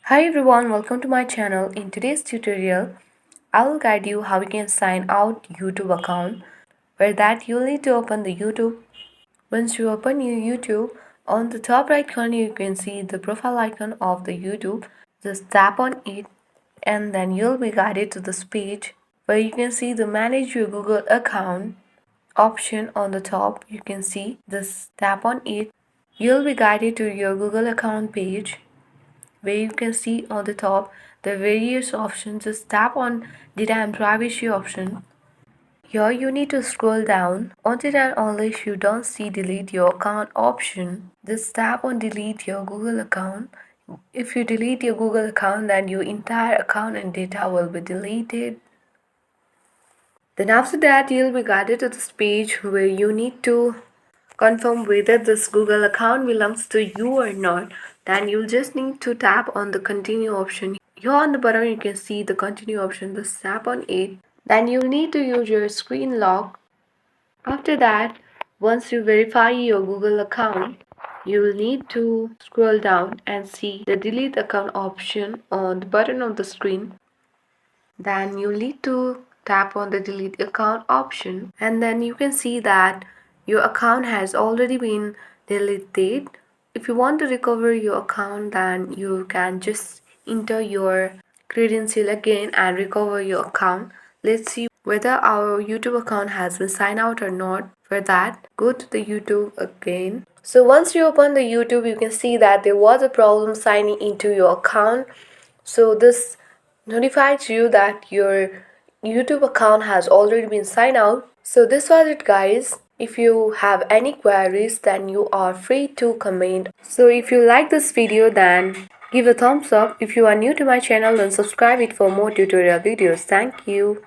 Hi everyone, welcome to my channel. In today's tutorial, I will guide you how you can sign out YouTube account. For that, you'll need to open the YouTube. Once you open your YouTube, on the top right corner you can see the profile icon of the YouTube. Just tap on it and then you'll be guided to this page where you can see the manage your Google account option on the top. You can see this, tap on it. You'll be guided to your Google account page where you can see on the top the various options. Just tap on data and privacy option. Here you need to scroll down until and unless you don't see delete your account option. Just tap on delete your Google account. If you delete your Google account, then your entire account and data will be deleted. Then after that, you'll be guided to this page where you need to confirm whether this Google account belongs to you or not. Then you'll just need to tap on the continue option. Here on the bottom you can see the continue option. Just tap on it. Then you'll need to use your screen lock. After that, once you verify your Google account, you will need to scroll down and see the delete account option on the bottom of the screen. Then you need to tap on the delete account option and then you can see that your account has already been deleted. If you want to recover your account, then you can just enter your credential again and recover your account. Let's see whether our YouTube account has been signed out or not. For that, go to the YouTube again. So once you open the YouTube, you can see that there was a problem signing into your account. So this notifies you that your YouTube account has already been signed out. So this was it guys. If you have any queries, then you are free to comment. So if you like this video, then give a thumbs up. If you are new to my channel, then subscribe it for more tutorial videos. Thank you.